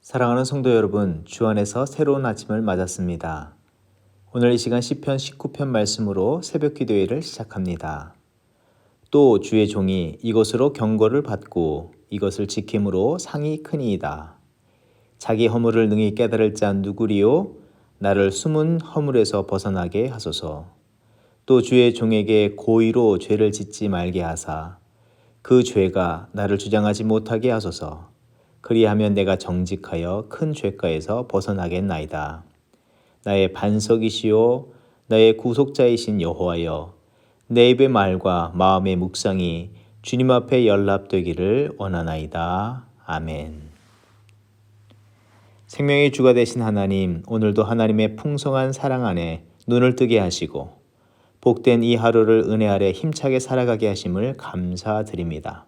사랑하는 성도 여러분, 주 안에서 새로운 아침을 맞았습니다. 오늘 이 시간 시편 19편 말씀으로 새벽 기도회를 시작합니다. 또 주의 종이 이것으로 경고를 받고 이것을 지킴으로 상이 크니이다. 자기 허물을 능히 깨달을 자 누구리요? 나를 숨은 허물에서 벗어나게 하소서. 또 주의 종에게 고의로 죄를 짓지 말게 하사 그 죄가 나를 주장하지 못하게 하소서. 그리하면 내가 정직하여 큰 죄가에서 벗어나겠나이다. 나의 반석이시요 나의 구속자이신 여호와여, 내 입의 말과 마음의 묵상이 주님 앞에 연락되기를 원하나이다. 아멘. 생명의 주가 되신 하나님, 오늘도 하나님의 풍성한 사랑 안에 눈을 뜨게 하시고 복된 이 하루를 은혜 아래 힘차게 살아가게 하심을 감사드립니다.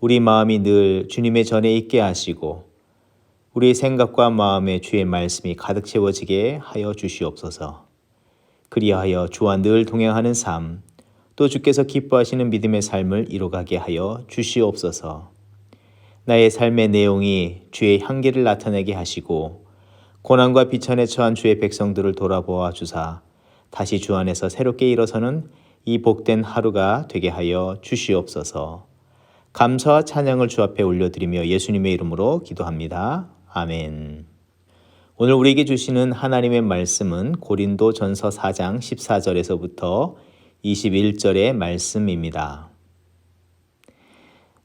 우리 마음이 늘 주님의 전에 있게 하시고 우리 생각과 마음에 주의 말씀이 가득 채워지게 하여 주시옵소서. 그리하여 주와 늘 동행하는 삶, 또 주께서 기뻐하시는 믿음의 삶을 이루가게 하여 주시옵소서. 나의 삶의 내용이 주의 향기를 나타내게 하시고 고난과 비천에 처한 주의 백성들을 돌아보아 주사 다시 주 안에서 새롭게 일어서는 이 복된 하루가 되게 하여 주시옵소서. 감사와 찬양을 주 앞에 올려드리며 예수님의 이름으로 기도합니다. 아멘. 오늘 우리에게 주시는 하나님의 말씀은 고린도전서 4장 14절에서부터 21절의 말씀입니다.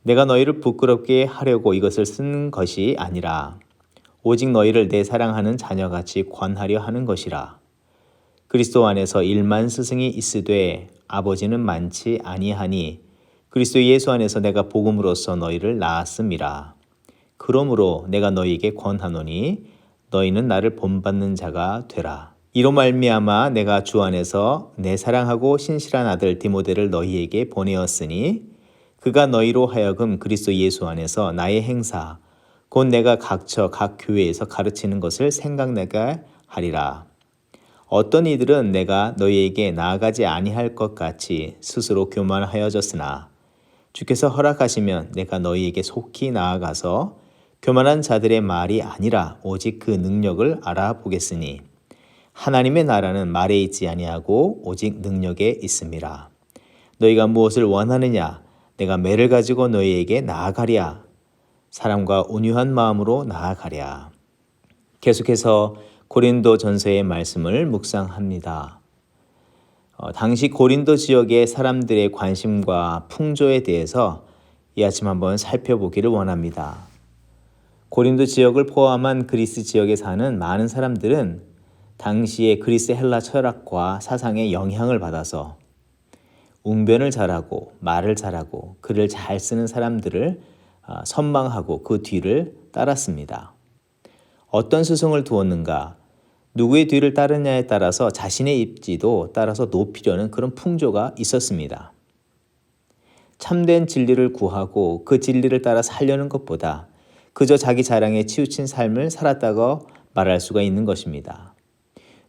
내가 너희를 부끄럽게 하려고 이것을 쓴 것이 아니라 오직 너희를 내 사랑하는 자녀같이 권하려 하는 것이라. 그리스도 안에서 1만 스승이 있으되 아버지는 많지 아니하니 그리스도 예수 안에서 내가 복음으로써 너희를 낳았음이라. 그러므로 내가 너희에게 권하노니 너희는 나를 본받는 자가 되라. 이로 말미암아 내가 주 안에서 내 사랑하고 신실한 아들 디모데를 너희에게 보내었으니 그가 너희로 하여금 그리스도 예수 안에서 나의 행사 곧 내가 각처 각 교회에서 가르치는 것을 생각나게 하리라. 어떤 이들은 내가 너희에게 나아가지 아니할 것 같이 스스로 교만하여졌으나 주께서 허락하시면 내가 너희에게 속히 나아가서 교만한 자들의 말이 아니라 오직 그 능력을 알아보겠으니 하나님의 나라는 말에 있지 아니하고 오직 능력에 있음이라. 너희가 무엇을 원하느냐? 내가 매를 가지고 너희에게 나아가랴. 사람과 온유한 마음으로 나아가랴. 계속해서 고린도전서의 말씀을 묵상합니다. 당시 고린도 지역의 사람들의 관심과 풍조에 대해서 이 아침 한번 살펴보기를 원합니다. 고린도 지역을 포함한 그리스 지역에 사는 많은 사람들은 당시의 그리스 헬라 철학과 사상의 영향을 받아서 웅변을 잘하고 말을 잘하고 글을 잘 쓰는 사람들을 선망하고 그 뒤를 따랐습니다. 어떤 스승을 두었는가? 누구의 뒤를 따르냐에 따라서 자신의 입지도 따라서 높이려는 그런 풍조가 있었습니다. 참된 진리를 구하고 그 진리를 따라 살려는 것보다 그저 자기 자랑에 치우친 삶을 살았다고 말할 수가 있는 것입니다.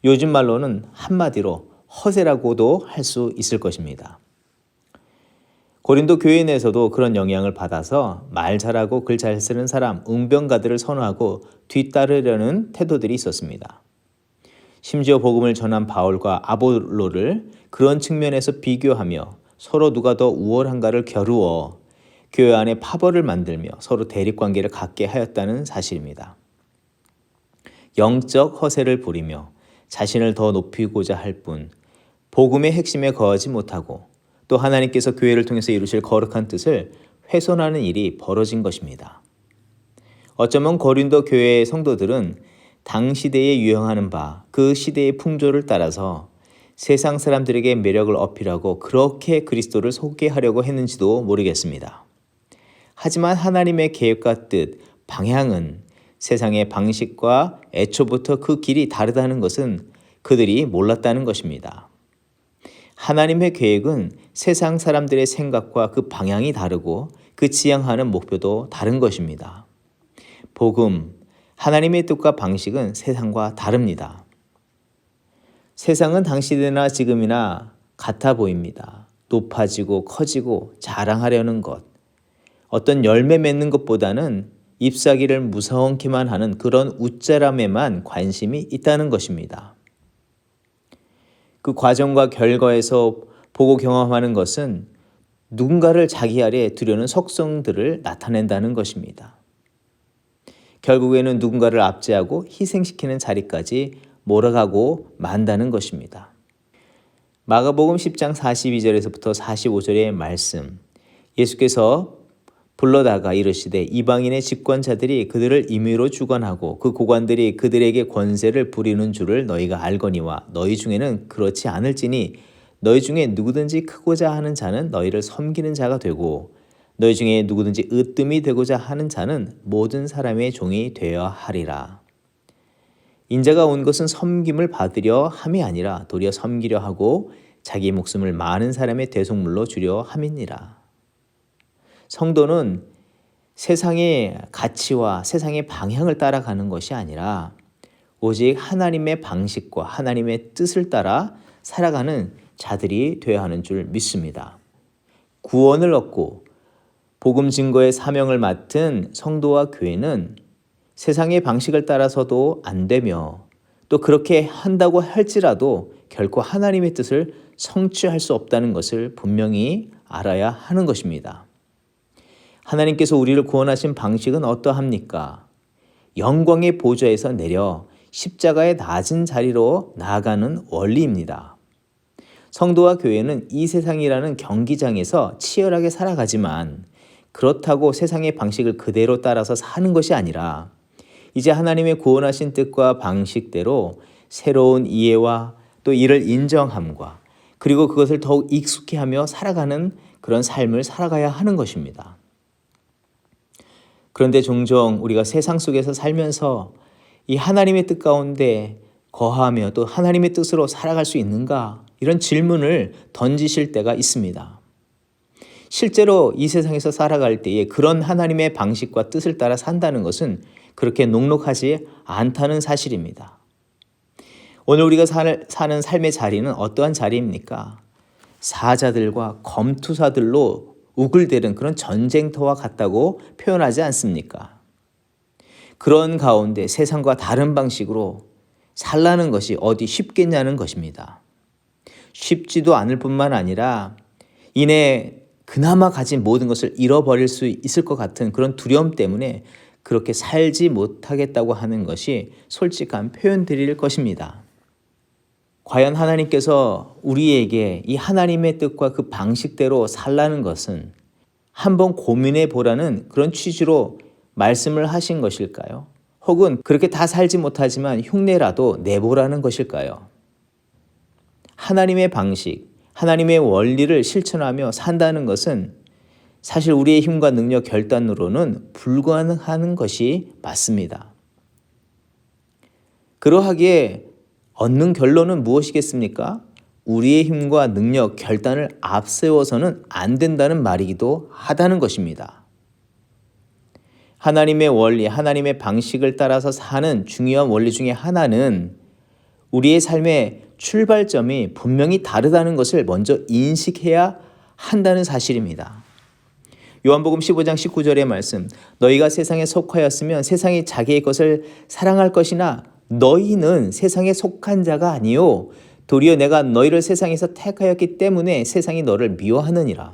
요즘 말로는 한마디로 허세라고도 할 수 있을 것입니다. 고린도 교회 내에서도 그런 영향을 받아서 말 잘하고 글 잘 쓰는 사람, 웅변가들을 선호하고 뒤따르려는 태도들이 있었습니다. 심지어 복음을 전한 바울과 아볼로를 그런 측면에서 비교하며 서로 누가 더 우월한가를 겨루어 교회 안에 파벌을 만들며 서로 대립관계를 갖게 하였다는 사실입니다. 영적 허세를 부리며 자신을 더 높이고자 할 뿐 복음의 핵심에 거하지 못하고 또 하나님께서 교회를 통해서 이루실 거룩한 뜻을 훼손하는 일이 벌어진 것입니다. 어쩌면 고린도 교회의 성도들은 당 시대에 유행하는 바 그 시대의 풍조를 따라서 세상 사람들에게 매력을 어필하고 그렇게 그리스도를 소개하려고 했는지도 모르겠습니다. 하지만 하나님의 계획과 뜻, 방향은 세상의 방식과 애초부터 그 길이 다르다는 것은 그들이 몰랐다는 것입니다. 하나님의 계획은 세상 사람들의 생각과 그 방향이 다르고 그 지향하는 목표도 다른 것입니다. 복음, 하나님의 뜻과 방식은 세상과 다릅니다. 세상은 당시나 지금이나 같아 보입니다. 높아지고 커지고 자랑하려는 것, 어떤 열매 맺는 것보다는 잎사귀를 무성케만 하는 그런 웃자람에만 관심이 있다는 것입니다. 그 과정과 결과에서 보고 경험하는 것은 누군가를 자기 아래 두려는 속성들을 나타낸다는 것입니다. 결국에는 누군가를 압제하고 희생시키는 자리까지 몰아가고 만다는 것입니다. 마가복음 10장 42절에서부터 45절의 말씀, 예수께서 불러다가 이르시되 이방인의 집권자들이 그들을 임의로 주관하고 그 고관들이 그들에게 권세를 부리는 줄을 너희가 알거니와 너희 중에는 그렇지 않을지니 너희 중에 누구든지 크고자 하는 자는 너희를 섬기는 자가 되고 너희 중에 누구든지 으뜸이 되고자 하는 자는 모든 사람의 종이 되어야 하리라. 인자가 온 것은 섬김을 받으려 함이 아니라 도리어 섬기려 하고 자기 목숨을 많은 사람의 대속물로 주려 함이니라. 성도는 세상의 가치와 세상의 방향을 따라가는 것이 아니라 오직 하나님의 방식과 하나님의 뜻을 따라 살아가는 자들이 되어야 하는 줄 믿습니다. 구원을 얻고 복음 증거의 사명을 맡은 성도와 교회는 세상의 방식을 따라서도 안 되며 또 그렇게 한다고 할지라도 결코 하나님의 뜻을 성취할 수 없다는 것을 분명히 알아야 하는 것입니다. 하나님께서 우리를 구원하신 방식은 어떠합니까? 영광의 보좌에서 내려 십자가의 낮은 자리로 나아가는 원리입니다. 성도와 교회는 이 세상이라는 경기장에서 치열하게 살아가지만 그렇다고 세상의 방식을 그대로 따라서 사는 것이 아니라 이제 하나님의 구원하신 뜻과 방식대로 새로운 이해와 또 이를 인정함과 그리고 그것을 더욱 익숙히 하며 살아가는 그런 삶을 살아가야 하는 것입니다. 그런데 종종 우리가 세상 속에서 살면서 이 하나님의 뜻 가운데 거하며 또 하나님의 뜻으로 살아갈 수 있는가? 이런 질문을 던지실 때가 있습니다. 실제로 이 세상에서 살아갈 때에 그런 하나님의 방식과 뜻을 따라 산다는 것은 그렇게 녹록하지 않다는 사실입니다. 오늘 우리가 사는 삶의 자리는 어떠한 자리입니까? 사자들과 검투사들로 우글대는 그런 전쟁터와 같다고 표현하지 않습니까? 그런 가운데 세상과 다른 방식으로 살라는 것이 어디 쉽겠냐는 것입니다. 쉽지도 않을 뿐만 아니라 이내 그나마 가진 모든 것을 잃어버릴 수 있을 것 같은 그런 두려움 때문에 그렇게 살지 못하겠다고 하는 것이 솔직한 표현들일 것입니다. 과연 하나님께서 우리에게 이 하나님의 뜻과 그 방식대로 살라는 것은 한번 고민해 보라는 그런 취지로 말씀을 하신 것일까요? 혹은 그렇게 다 살지 못하지만 흉내라도 내보라는 것일까요? 하나님의 방식, 하나님의 원리를 실천하며 산다는 것은 사실 우리의 힘과 능력 결단으로는 불가능한 것이 맞습니다. 그러하기에 얻는 결론은 무엇이겠습니까? 우리의 힘과 능력, 결단을 앞세워서는 안 된다는 말이기도 하다는 것입니다. 하나님의 원리, 하나님의 방식을 따라서 사는 중요한 원리 중에 하나는 우리의 삶의 출발점이 분명히 다르다는 것을 먼저 인식해야 한다는 사실입니다. 요한복음 15장 19절의 말씀, 너희가 세상에 속하였으면 세상이 자기의 것을 사랑할 것이나 너희는 세상에 속한 자가 아니요 도리어 내가 너희를 세상에서 택하였기 때문에 세상이 너를 미워하느니라.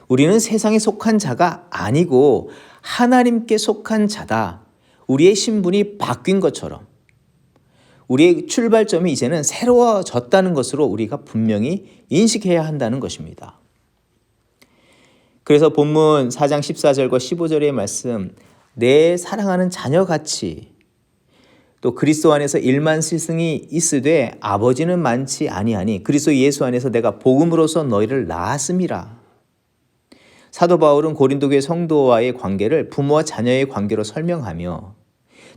우리는 세상에 속한 자가 아니고 하나님께 속한 자다. 우리의 신분이 바뀐 것처럼 우리의 출발점이 이제는 새로워졌다는 것으로 우리가 분명히 인식해야 한다는 것입니다. 그래서 본문 4장 14절과 15절의 말씀, 내 사랑하는 자녀같이 또 그리스도 안에서 일만 스승이 있으되 아버지는 많지 아니하니 그리스도 예수 안에서 내가 복음으로써 너희를 낳았음이라. 사도 바울은 고린도 교회 성도와의 관계를 부모와 자녀의 관계로 설명하며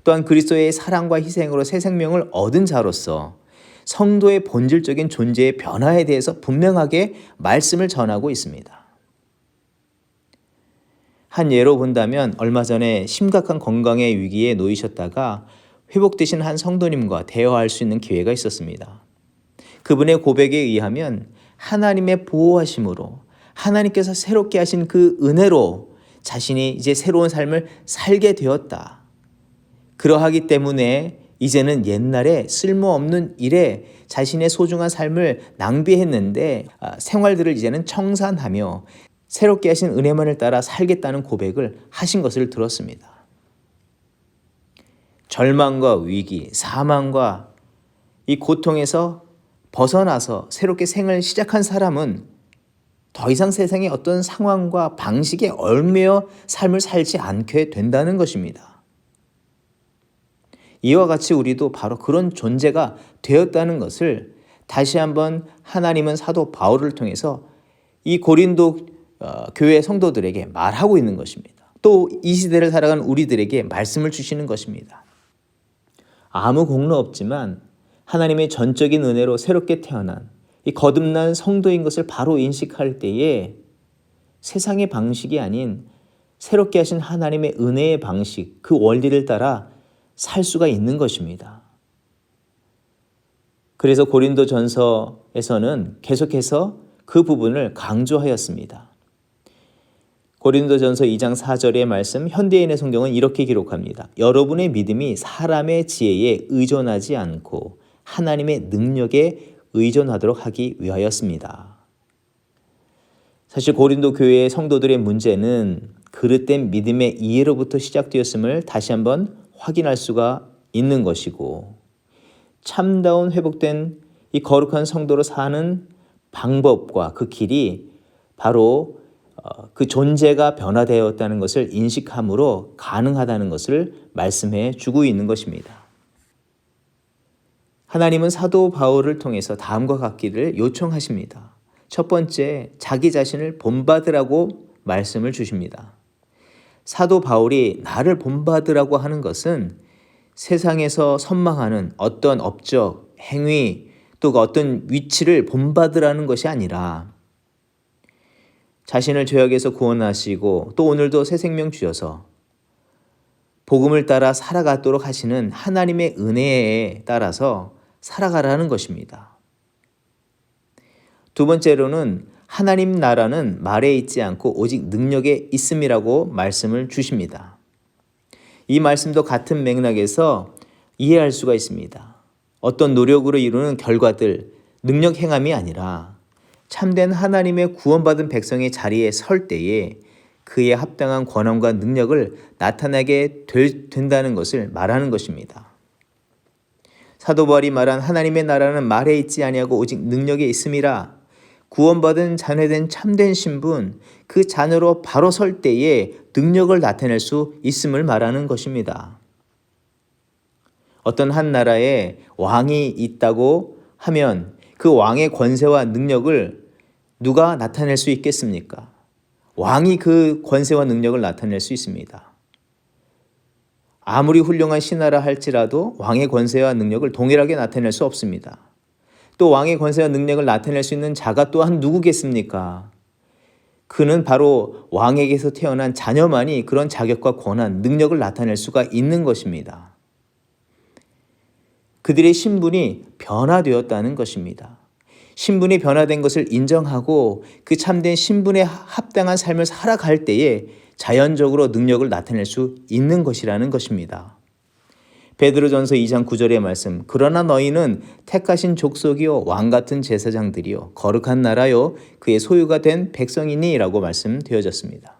또한 그리스도의 사랑과 희생으로 새 생명을 얻은 자로서 성도의 본질적인 존재의 변화에 대해서 분명하게 말씀을 전하고 있습니다. 한 예로 본다면 얼마 전에 심각한 건강의 위기에 놓이셨다가 회복되신 한 성도님과 대화할 수 있는 기회가 있었습니다. 그분의 고백에 의하면 하나님의 보호하심으로 하나님께서 새롭게 하신 그 은혜로 자신이 이제 새로운 삶을 살게 되었다. 그러하기 때문에 이제는 옛날에 쓸모없는 일에 자신의 소중한 삶을 낭비했는데 생활들을 이제는 청산하며 새롭게 하신 은혜만을 따라 살겠다는 고백을 하신 것을 들었습니다. 절망과 위기, 사망과 이 고통에서 벗어나서 새롭게 생을 시작한 사람은 더 이상 세상의 어떤 상황과 방식에 얽매여 삶을 살지 않게 된다는 것입니다. 이와 같이 우리도 바로 그런 존재가 되었다는 것을 다시 한번 하나님은 사도 바울을 통해서 이 고린도 교회 성도들에게 말하고 있는 것입니다. 또 이 시대를 살아가는 우리들에게 말씀을 주시는 것입니다. 아무 공로 없지만 하나님의 전적인 은혜로 새롭게 태어난 이 거듭난 성도인 것을 바로 인식할 때에 세상의 방식이 아닌 새롭게 하신 하나님의 은혜의 방식, 그 원리를 따라 살 수가 있는 것입니다. 그래서 고린도전서에서는 계속해서 그 부분을 강조하였습니다. 고린도전서 2장 4절의 말씀, 현대인의 성경은 이렇게 기록합니다. 여러분의 믿음이 사람의 지혜에 의존하지 않고 하나님의 능력에 의존하도록 하기 위하였습니다. 사실 고린도 교회의 성도들의 문제는 그릇된 믿음의 이해로부터 시작되었음을 다시 한번 확인할 수가 있는 것이고, 참다운 회복된 이 거룩한 성도로 사는 방법과 그 길이 바로 그 존재가 변화되었다는 것을 인식함으로 가능하다는 것을 말씀해 주고 있는 것입니다. 하나님은 사도 바울을 통해서 다음과 같기를 요청하십니다. 첫 번째, 자기 자신을 본받으라고 말씀을 주십니다. 사도 바울이 나를 본받으라고 하는 것은 세상에서 선망하는 어떤 업적, 행위, 또 어떤 위치를 본받으라는 것이 아니라 자신을 죄악에서 구원하시고 또 오늘도 새 생명 주셔서 복음을 따라 살아가도록 하시는 하나님의 은혜에 따라서 살아가라는 것입니다. 두 번째로는 하나님 나라는 말에 있지 않고 오직 능력에 있음이라고 말씀을 주십니다. 이 말씀도 같은 맥락에서 이해할 수가 있습니다. 어떤 노력으로 이루는 결과들, 능력 행함이 아니라 참된 하나님의 구원받은 백성의 자리에 설 때에 그에 합당한 권한과 능력을 나타내게 된다는 것을 말하는 것입니다. 사도 바울이 말한 하나님의 나라는 말에 있지 아니하고 오직 능력에 있음이라, 구원받은 자녀된 참된 신분, 그 자녀로 바로 설 때에 능력을 나타낼 수 있음을 말하는 것입니다. 어떤 한 나라에 왕이 있다고 하면 그 왕의 권세와 능력을 누가 나타낼 수 있겠습니까? 왕이 그 권세와 능력을 나타낼 수 있습니다. 아무리 훌륭한 신하라 할지라도 왕의 권세와 능력을 동일하게 나타낼 수 없습니다. 또 왕의 권세와 능력을 나타낼 수 있는 자가 또한 누구겠습니까? 그는 바로 왕에게서 태어난 자녀만이 그런 자격과 권한, 능력을 나타낼 수가 있는 것입니다. 그들의 신분이 변화되었다는 것입니다. 신분이 변화된 것을 인정하고 그 참된 신분에 합당한 삶을 살아갈 때에 자연적으로 능력을 나타낼 수 있는 것이라는 것입니다. 베드로전서 2장 9절의 말씀, 그러나 너희는 택하신 족속이요 왕같은 제사장들이요 거룩한 나라요 그의 소유가 된 백성이니 라고 말씀되어졌습니다.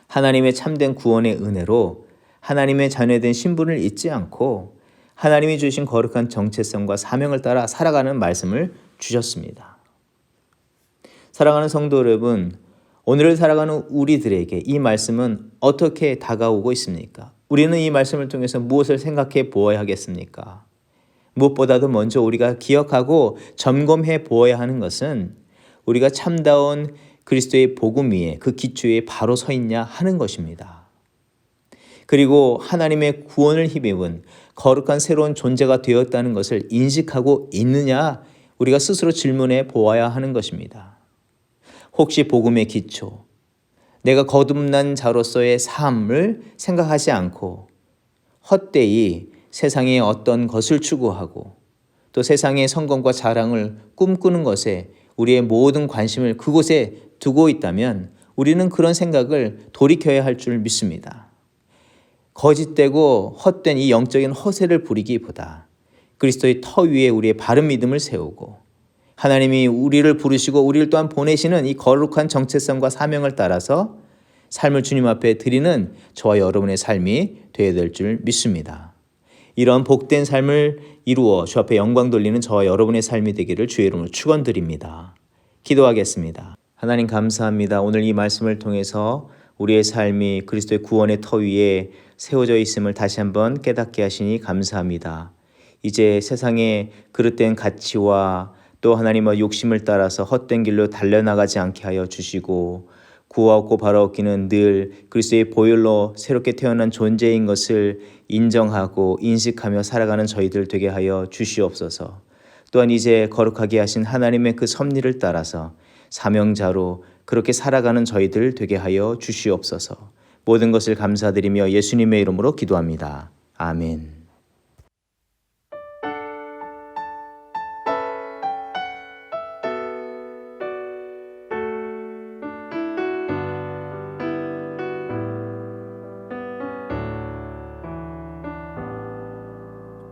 하나님의 참된 구원의 은혜로 하나님의 자녀된 신분을 잊지 않고 하나님이 주신 거룩한 정체성과 사명을 따라 살아가는 말씀을 주셨습니다. 사랑하는 성도 여러분, 오늘을 살아가는 우리들에게 이 말씀은 어떻게 다가오고 있습니까? 우리는 이 말씀을 통해서 무엇을 생각해 보아야 하겠습니까? 무엇보다도 먼저 우리가 기억하고 점검해 보아야 하는 것은 우리가 참다운 그리스도의 복음 위에 그 기초에 바로 서 있냐 하는 것입니다. 그리고 하나님의 구원을 힘입은 거룩한 새로운 존재가 되었다는 것을 인식하고 있느냐, 우리가 스스로 질문해 보아야 하는 것입니다. 혹시 복음의 기초, 내가 거듭난 자로서의 삶을 생각하지 않고 헛되이 세상의 어떤 것을 추구하고 또 세상의 성공과 자랑을 꿈꾸는 것에 우리의 모든 관심을 그곳에 두고 있다면 우리는 그런 생각을 돌이켜야 할 줄 믿습니다. 거짓되고 헛된 이 영적인 허세를 부리기보다 그리스도의 터 위에 우리의 바른 믿음을 세우고 하나님이 우리를 부르시고 우리를 또한 보내시는 이 거룩한 정체성과 사명을 따라서 삶을 주님 앞에 드리는 저와 여러분의 삶이 되어야 될 줄 믿습니다. 이런 복된 삶을 이루어 주 앞에 영광 돌리는 저와 여러분의 삶이 되기를 주의 이름으로 축원드립니다. 기도하겠습니다. 하나님 감사합니다. 오늘 이 말씀을 통해서 우리의 삶이 그리스도의 구원의 터 위에 세워져 있음을 다시 한번 깨닫게 하시니 감사합니다. 이제 세상의 그릇된 가치와 또 하나님의 욕심을 따라서 헛된 길로 달려나가지 않게 하여 주시고 구하옵고 바라옵기는 늘 그리스도의 보혈로 새롭게 태어난 존재인 것을 인정하고 인식하며 살아가는 저희들 되게 하여 주시옵소서. 또한 이제 거룩하게 하신 하나님의 그 섭리를 따라서 사명자로 그렇게 살아가는 저희들 되게 하여 주시옵소서. 모든 것을 감사드리며 예수님의 이름으로 기도합니다. 아멘.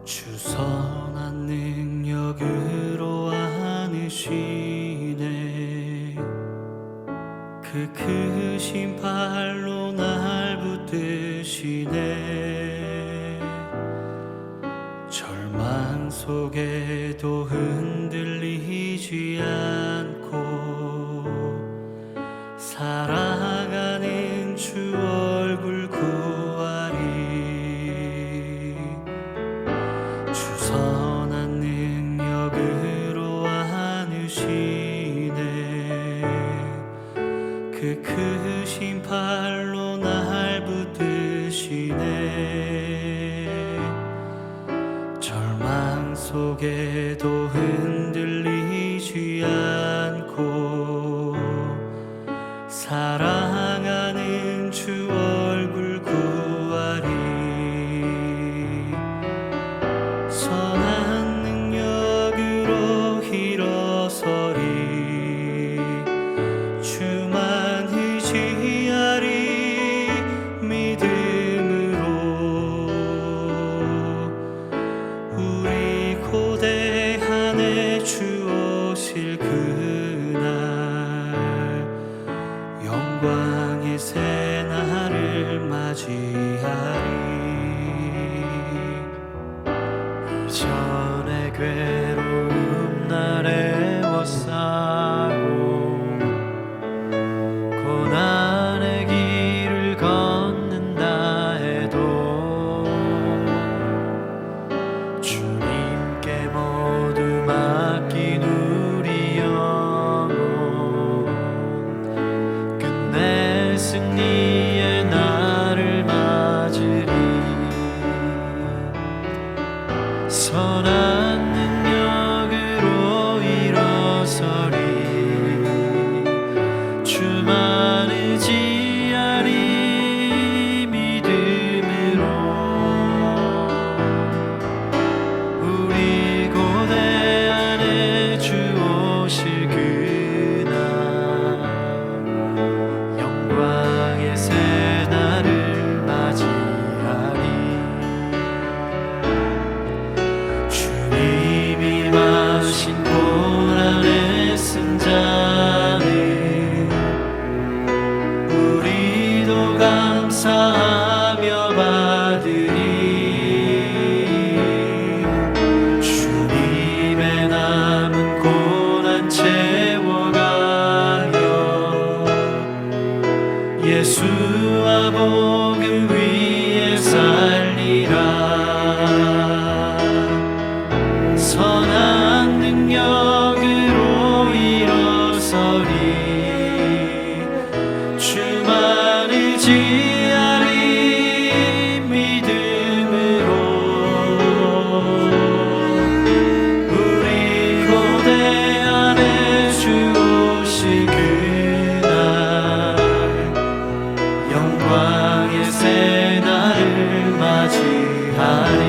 주 선한 능력으로 안으시네. 그 크신 발로 날 붙드시네. 절망 속에도 흔들리지 않고 살아가는 주 얼굴 구하리. 선한 능력으로 안으시네. 그 크신 팔로 날 붙드시네. 절망 속에도 흔들리지 않고 사랑하는 주 얼굴 구하리. 선한 능력으로 일어서리. 주만 의지하리. 믿음으로 우리 고대한에 주 오실 그날 영광의 새날을 맞이하리. 이전의 괴로움 날에 워싸고 고난의 길을 걷는다 해도 주님께 모두 맡긴 우리 영혼 끝내 승리의 날을 맞으리. 선한 능력으로 일어서리. 주만 의지하리. 믿음으로 우리 고대한에 주 오실 그날 영광의 새날을 맞이하리. 주님이 마신 고난의 승자는 우리도 감사하며 받으리. 주님의 남은 고난 채워가며 예수와 복음 위에 살리라. 선한 능력으로 일어서리. 주만 의지하리. 믿음으로 우리 고대한에 주 오실 그날 영광의 새날을 맞이하리.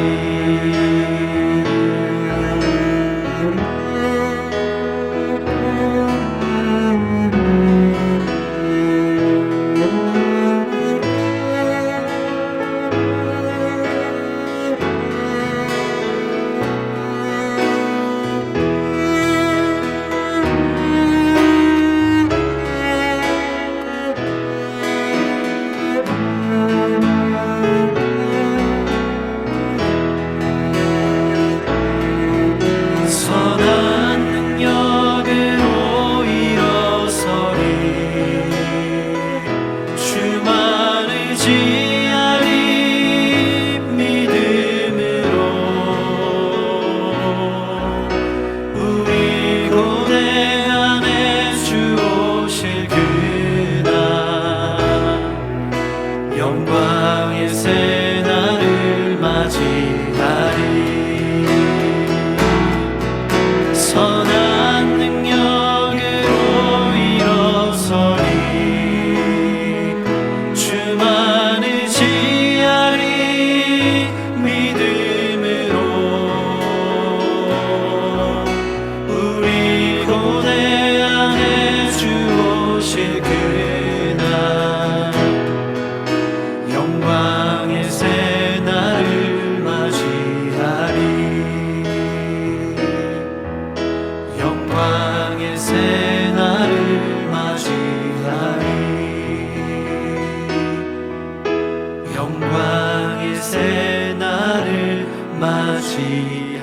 새 날을 맞이하리. 선한 능력으로 일어서리. 주만 의지하리. 믿음으로 우리 고대 안에 주 오실 그날 영광의 새 날을 맞이하리. 영광의 새 날을 맞이하리. 영광의 새 날을 맞이하리.